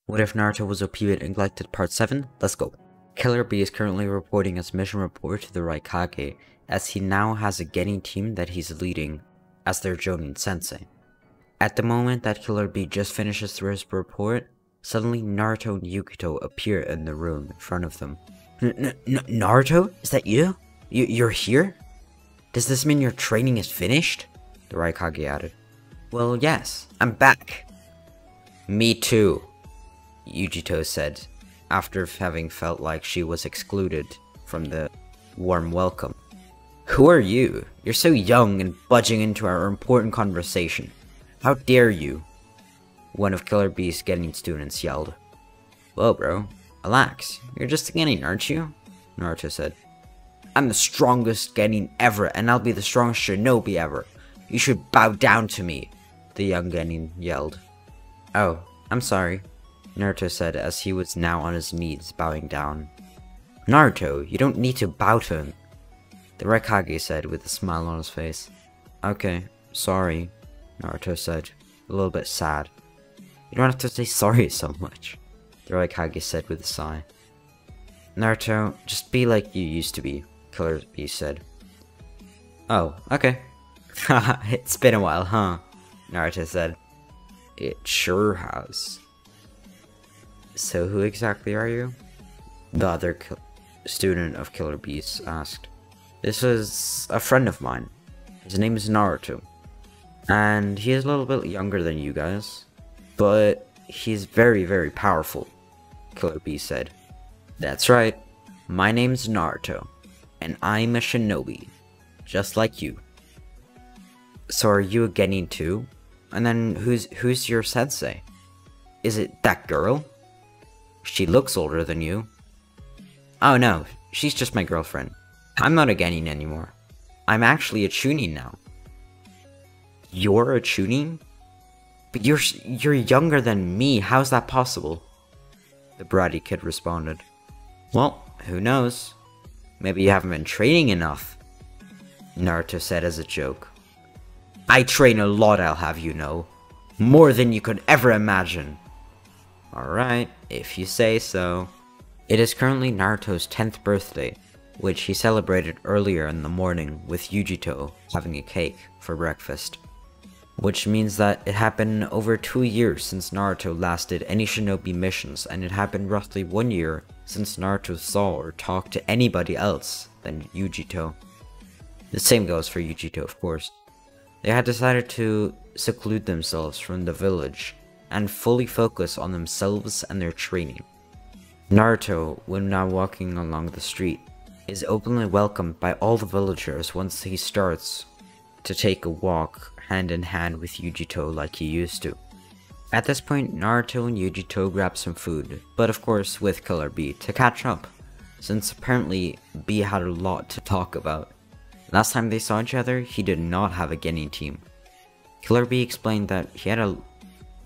What if Naruto was OP and neglected part 7? Let's go. Killer Bee is currently reporting his mission report to the Raikage, as he now has a Genin team that he's leading as their Jonin sensei. At the moment that Killer Bee just finishes through his report, suddenly Naruto and Yukito appear in the room in front of them. Naruto? Is that you? You're here? Does this mean your training is finished? The Raikage added. Well, yes, I'm back. Me too, Yukito said, after having felt like she was excluded from the warm welcome. Who are you? You're so young and budging into our important conversation. How dare you? One of Killer Bee's Genin students yelled. Whoa, bro. Relax. You're just a Genin, aren't you? Naruto said. I'm the strongest Genin ever, and I'll be the strongest shinobi ever. You should bow down to me, the young Genin yelled. Oh, I'm sorry, Naruto said as he was now on his knees, bowing down. Naruto, you don't need to bow to him, the Raikage said with a smile on his face. Okay, sorry, Naruto said, a little bit sad. You don't have to say sorry so much, the Raikage said with a sigh. Naruto, just be like you used to be, Killer Bee said. Oh, okay. Haha, it's been a while, huh? Naruto said. It sure has. So who exactly are you? The other student of Killer Bees asked. This was a friend of mine. His name is Naruto. And he is a little bit younger than you guys. But he's very, very powerful, Killer Bee said. That's right. My name's Naruto. And I'm a shinobi. Just like you. So are you a Genin too? And then who's your sensei? Is it that girl? She looks older than you. Oh no, she's just my girlfriend. I'm not a Genin anymore. I'm actually a Chunin now. You're a Chunin? But you're younger than me, how's that possible? The bratty kid responded. Well, who knows? Maybe you haven't been training enough, Naruto said as a joke. I train a lot, I'll have you know. More than you could ever imagine. Alright, if you say so. It is currently Naruto's 10th birthday, which he celebrated earlier in the morning with Yukito having a cake for breakfast. Which means that it happened over 2 years since Naruto last did any shinobi missions, and it happened roughly 1 year since Naruto saw or talked to anybody else than Yukito. The same goes for Yukito, of course. They had decided to seclude themselves from the village and fully focus on themselves and their training. Naruto, when now walking along the street, is openly welcomed by all the villagers once he starts to take a walk hand in hand with Yukito like he used to. At this point, Naruto and Yukito grab some food, but of course with Killer Bee to catch up, since apparently Bee had a lot to talk about. Last time they saw each other, he did not have a Genin team. Killer Bee explained that he had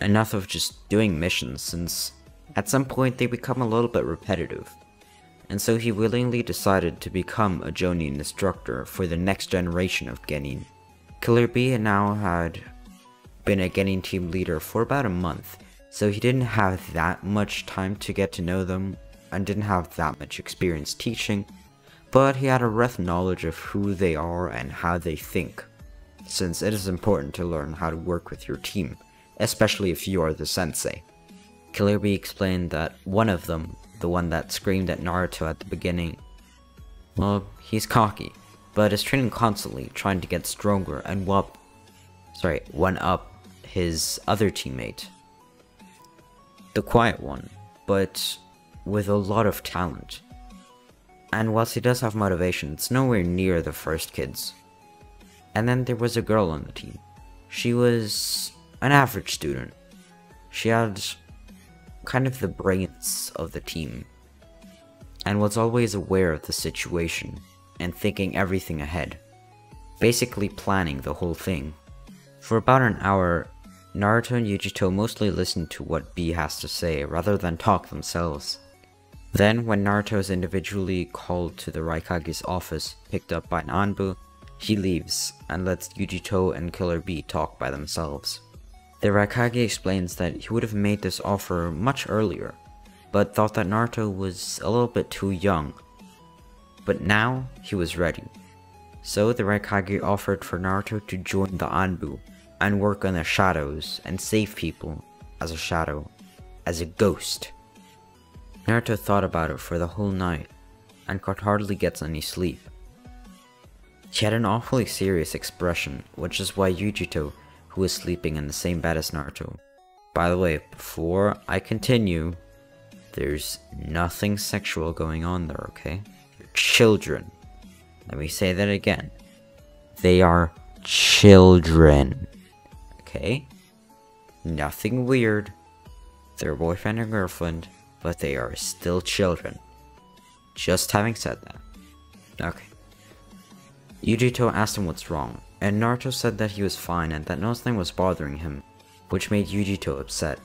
enough of just doing missions, since at some point they become a little bit repetitive. And so he willingly decided to become a Jonin instructor for the next generation of Genin. Killer Bee now had been a Genin team leader for about a month, so he didn't have that much time to get to know them, and didn't have that much experience teaching, but he had a rough knowledge of who they are and how they think, since it is important to learn how to work with your team, especially if you are the sensei. Killer Bee explained that one of them, the one that screamed at Naruto at the beginning, well, he's cocky, but is training constantly, trying to get stronger and one up his other teammate. The quiet one, but with a lot of talent. And whilst he does have motivation, it's nowhere near the first kids. And then there was a girl on the team. She was an average student. She had kind of the brains of the team, and was always aware of the situation, and thinking everything ahead. Basically planning the whole thing. For about an hour, Naruto and Yukito mostly listened to what Bee has to say, rather than talk themselves. Then, when Naruto is individually called to the Raikage's office, picked up by Anbu, he leaves, and lets Yukito and Killer Bee talk by themselves. The Raikage explains that he would have made this offer much earlier, but thought that Naruto was a little bit too young. But now, he was ready. So the Raikage offered for Naruto to join the Anbu and work in the shadows and save people as a shadow, as a ghost. Naruto thought about it for the whole night and could hardly get any sleep. He had an awfully serious expression, which is why Yujito, who was sleeping in the same bed as Naruto. By the way, before I continue, there's nothing sexual going on there, okay? They're children. Let me say that again. They are children. Okay? Nothing weird. They're boyfriend and girlfriend, but they are still children. Just having said that. Okay. Yujito asked him what's wrong, and Naruto said that he was fine and that nothing was bothering him, which made Yujito upset.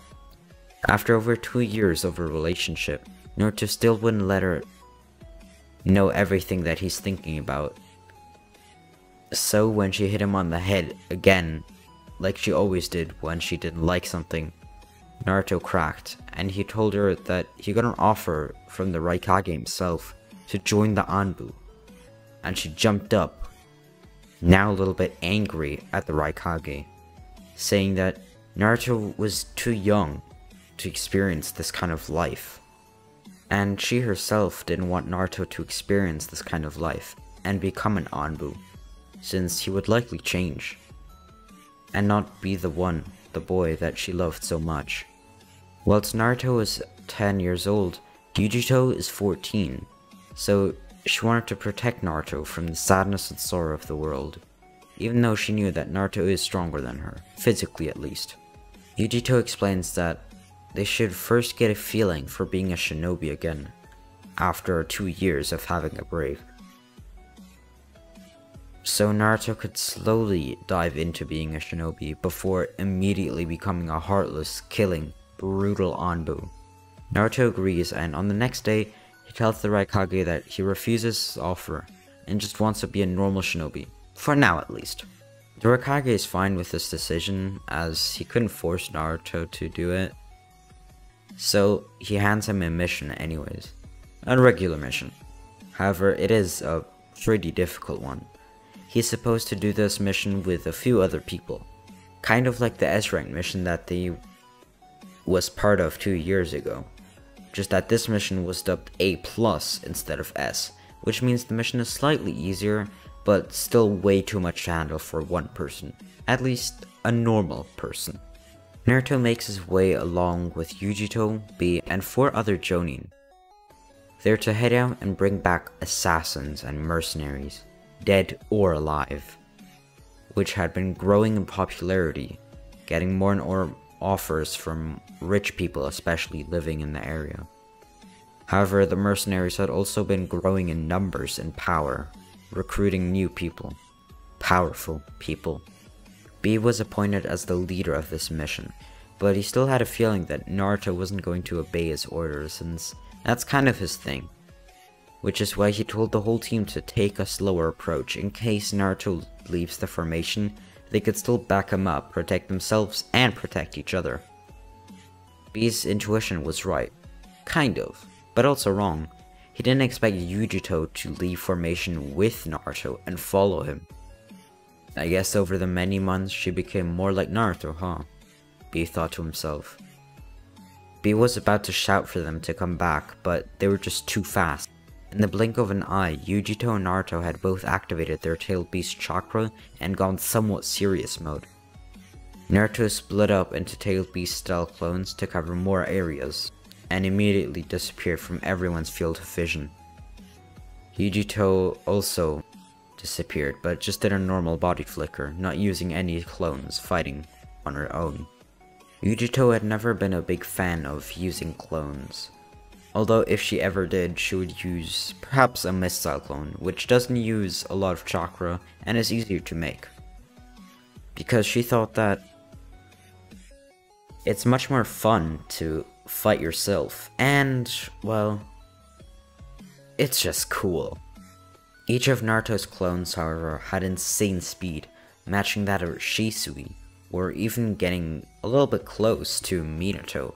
After over 2 years of a relationship, Naruto still wouldn't let her know everything that he's thinking about. So when she hit him on the head again, like she always did when she didn't like something, Naruto cracked, and he told her that he got an offer from the Raikage himself to join the Anbu, and she jumped up, now a little bit angry at the Raikage, saying that Naruto was too young to experience this kind of life, and she herself didn't want Naruto to experience this kind of life and become an Anbu, since he would likely change, and not be the boy that she loved so much. Whilst Naruto is 10 years old, Yujito is 14, so she wanted to protect Naruto from the sadness and sorrow of the world, even though she knew that Naruto is stronger than her, physically at least. Yujito explains that they should first get a feeling for being a shinobi again, after 2 years of having a break. So Naruto could slowly dive into being a shinobi before immediately becoming a heartless, killing, brutal Anbu. Naruto agrees, and on the next day, he tells the Raikage that he refuses his offer and just wants to be a normal shinobi, for now at least. The Raikage is fine with this decision, as he couldn't force Naruto to do it, so he hands him a mission anyways, a regular mission. However, it is a pretty difficult one. He's supposed to do this mission with a few other people, kind of like the S-rank mission that they was part of 2 years ago, just that this mission was dubbed A+ instead of S, which means the mission is slightly easier, but still way too much to handle for one person, at least a normal person. Naruto makes his way along with Yujito, B, and 4 other Jonin. They're to head out and bring back assassins and mercenaries, dead or alive, which had been growing in popularity, getting more and more offers from rich people, especially living in the area. However, the mercenaries had also been growing in numbers and power, recruiting new people, powerful people. B was appointed as the leader of this mission, but he still had a feeling that Naruto wasn't going to obey his orders, since that's kind of his thing. Which is why he told the whole team to take a slower approach in case Naruto leaves the formation. They could still back him up, protect themselves, and protect each other. B's intuition was right. Kind of, but also wrong. He didn't expect Yujito to leave formation with Naruto and follow him. I guess over the many months she became more like Naruto, huh? B thought to himself. B was about to shout for them to come back, but they were just too fast. In the blink of an eye, Yujito and Naruto had both activated their tailed beast chakra and gone somewhat serious mode. Naruto split up into tailed beast style clones to cover more areas, and immediately disappeared from everyone's field of vision. Yujito also disappeared, but just did a normal body flicker, not using any clones, fighting on her own. Yujito had never been a big fan of using clones. Although if she ever did, she would use perhaps a mist-style clone, which doesn't use a lot of chakra and is easier to make. Because she thought that it's much more fun to fight yourself, and, well, it's just cool. Each of Naruto's clones, however, had insane speed, matching that of Shisui, or even getting a little bit close to Minato,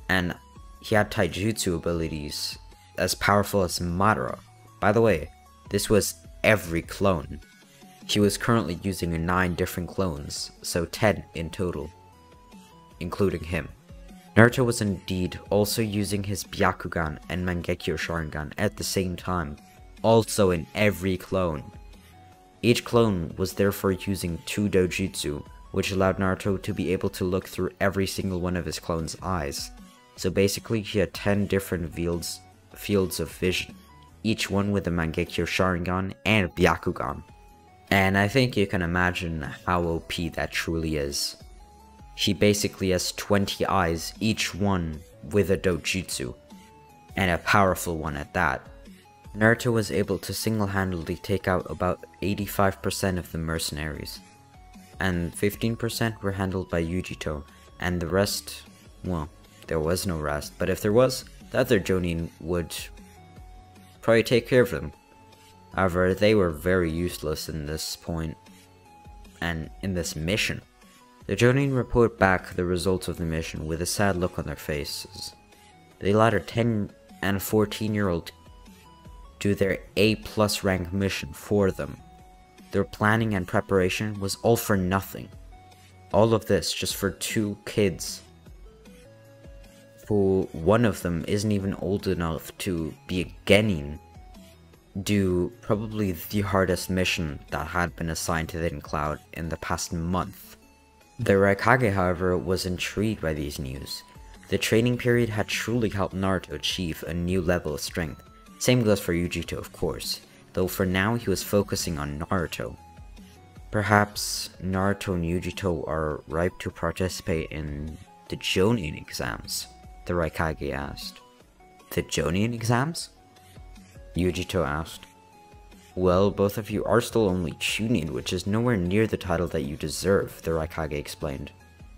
and he had taijutsu abilities as powerful as Madara. By the way, this was every clone. He was currently using 9 different clones, so 10 in total, including him. Naruto was indeed also using his Byakugan and Mangekyo Sharingan at the same time, also in every clone. Each clone was therefore using 2 dojutsu, which allowed Naruto to be able to look through every single one of his clone's eyes. So basically he had 10 different fields of vision, each one with a Mangekyo Sharingan and Byakugan. And I think you can imagine how OP that truly is. He basically has 20 eyes, each one with a dojutsu, and a powerful one at that. Naruto was able to single-handedly take out about 85% of the mercenaries, and 15% were handled by Yujito, and the rest, well, there was no rest, but if there was, the other Jonin would probably take care of them. However, they were very useless in this point, and in this mission. The Jonin report back the results of the mission with a sad look on their faces. They allowed a 10 and 14-year-old do their A+ rank mission for them. Their planning and preparation was all for nothing. All of this just for 2 kids, who one of them isn't even old enough to be a genin, do probably the hardest mission that had been assigned to the Hidden Cloud in the past month. The Raikage, however, was intrigued by these news. The training period had truly helped Naruto achieve a new level of strength. Same goes for Yujito, of course, though for now he was focusing on Naruto. Perhaps Naruto and Yujito are ripe to participate in the Jonin exams, the Raikage asked. The Jonin exams? Yujito asked. Well, both of you are still only Chunin, which is nowhere near the title that you deserve, the Raikage explained.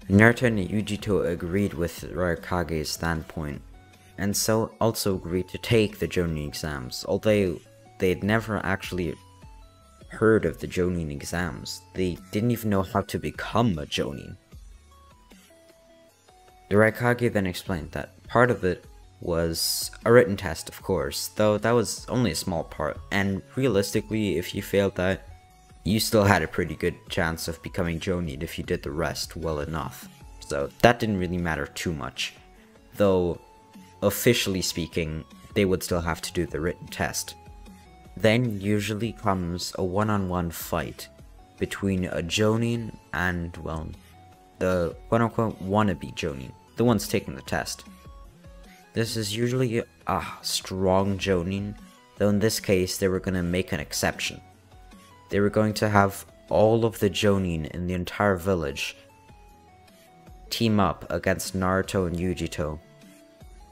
Naruto and Yujito agreed with Raikage's standpoint, and so also agreed to take the Jonin exams, although they'd never actually heard of the Jonin exams. They didn't even know how to become a Jonin. The Raikage then explained that part of it was a written test, of course, though that was only a small part, and realistically, if you failed that, you still had a pretty good chance of becoming Jonin if you did the rest well enough. So that didn't really matter too much, though officially speaking, they would still have to do the written test. Then usually comes a one-on-one fight between a Jonin and, well, the quote-unquote wannabe Jonin, the ones taking the test. This is usually a strong Jonin, though in this case they were going to make an exception. They were going to have all of the Jonin in the entire village team up against Naruto and Yujito.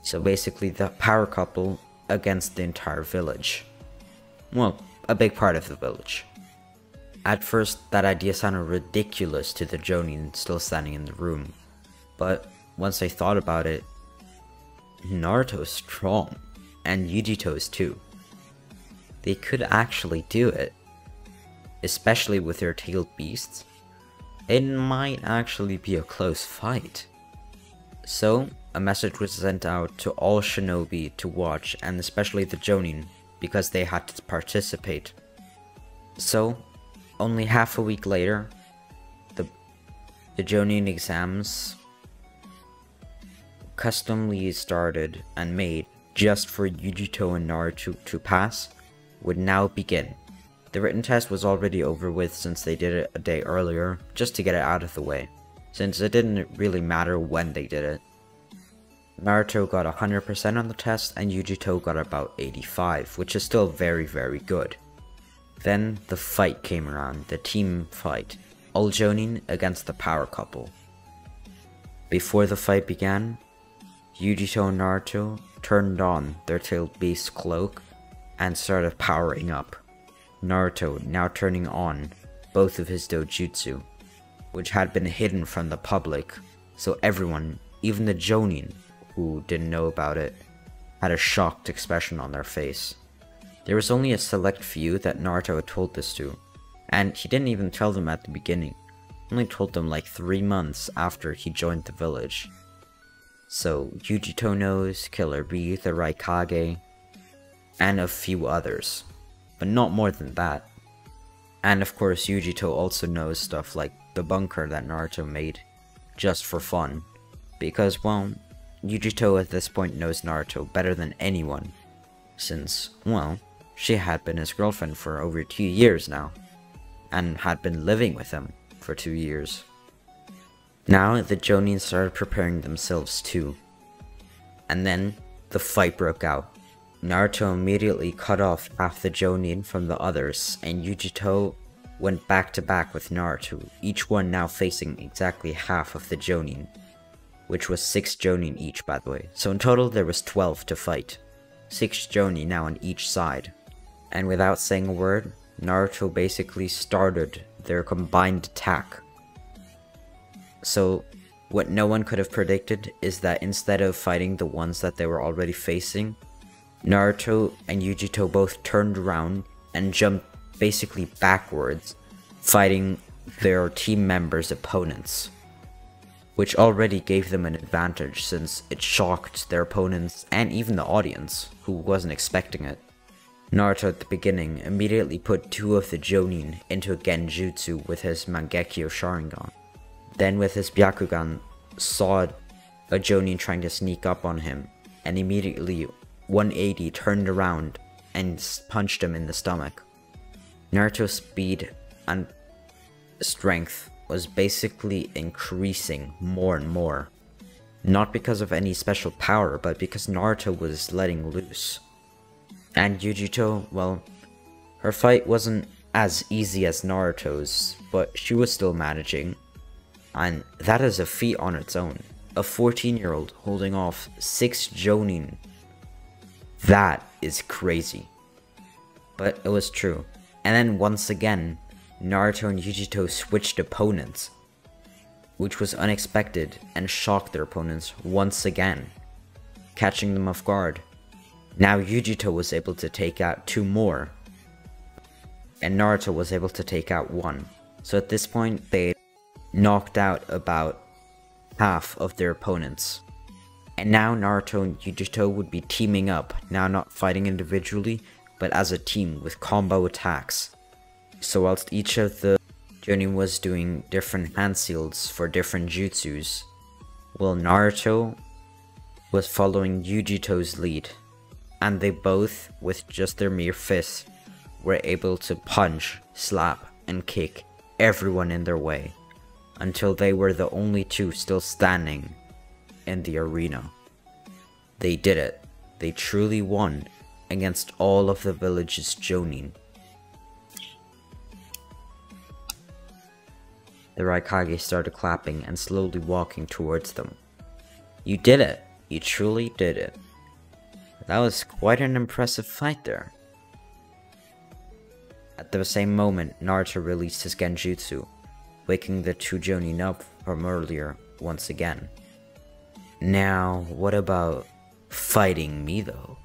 So basically the power couple against the entire village. Well, a big part of the village. At first, that idea sounded ridiculous to the Jonin still standing in the room, but once I thought about it, Naruto's strong, and Yujito's too. They could actually do it, especially with their tailed beasts. It might actually be a close fight. So, a message was sent out to all shinobi to watch, and especially the Jonin, because they had to participate. So, only half a week later, the Jonin exams, customly started and made just for Yujito and Naruto to pass, would now begin. The written test was already over with since they did it a day earlier, just to get it out of the way, since it didn't really matter when they did it. Naruto got 100% on the test and Yujito got about 85, which is still very, very good. Then the fight came around, the team fight, all Jonin against the power couple. Before the fight began, Yujito and Naruto turned on their tailed beast cloak and started powering up. Naruto now turning on both of his dojutsu, which had been hidden from the public, so everyone, even the Jonin who didn't know about it, had a shocked expression on their face. There was only a select few that Naruto had told this to, and he didn't even tell them at the beginning, only told them like 3 months after he joined the village. So Yujito knows, Killer Bee, the Raikage, and a few others, but not more than that. And of course Yujito also knows stuff like the bunker that Naruto made, just for fun, because, well, Yujito at this point knows Naruto better than anyone, since, well, she had been his girlfriend for over 2 years now, and had been living with him for 2 years. Now the Jonin started preparing themselves too, and then the fight broke out. Naruto immediately cut off half the Jonin from the others, and Yujito went back to back with Naruto, each one now facing exactly half of the Jonin, which was 6 Jonin each, by the way. So in total there was 12 to fight, 6 Jonin now on each side. And without saying a word, Naruto basically started their combined attack. So what no one could have predicted is that instead of fighting the ones that they were already facing, Naruto and Yujito both turned around and jumped basically backwards, fighting their team members' opponents, which already gave them an advantage since it shocked their opponents and even the audience, who wasn't expecting it. Naruto at the beginning immediately put 2 of the Jonin into a Genjutsu with his Mangekyo Sharingan. Then with his Byakugan, saw a Jonin trying to sneak up on him, and immediately 180 turned around and punched him in the stomach. Naruto's speed and strength was basically increasing more and more. Not because of any special power, but because Naruto was letting loose. And Yujito, well, her fight wasn't as easy as Naruto's, but she was still managing. And that is a feat on its own. A 14-year-old holding off 6 Jonin. That is crazy. But it was true. And then once again, Naruto and Yujito switched opponents, which was unexpected and shocked their opponents once again, catching them off guard. Now Yujito was able to take out 2 more, and Naruto was able to take out 1. So at this point, they knocked out about half of their opponents. And now Naruto and Yujito would be teaming up, now not fighting individually, but as a team with combo attacks. So whilst each of the Jonin was doing different hand seals for different jutsus, well, Naruto was following Yujito's lead, and they both, with just their mere fists, were able to punch, slap, and kick everyone in their way, until they were the only 2 still standing in the arena. They did it. They truly won against all of the village's Jonin. The Raikage started clapping and slowly walking towards them. You did it. You truly did it. That was quite an impressive fight there. At the same moment, Naruto released his Genjutsu, waking the 2 Jonin up from earlier once again. Now, what about fighting me though?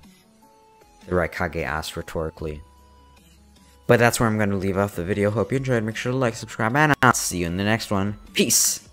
The Raikage asked rhetorically. But that's where I'm going to leave off the video. Hope you enjoyed. Make sure to like, subscribe, and I'll see you in the next one. Peace!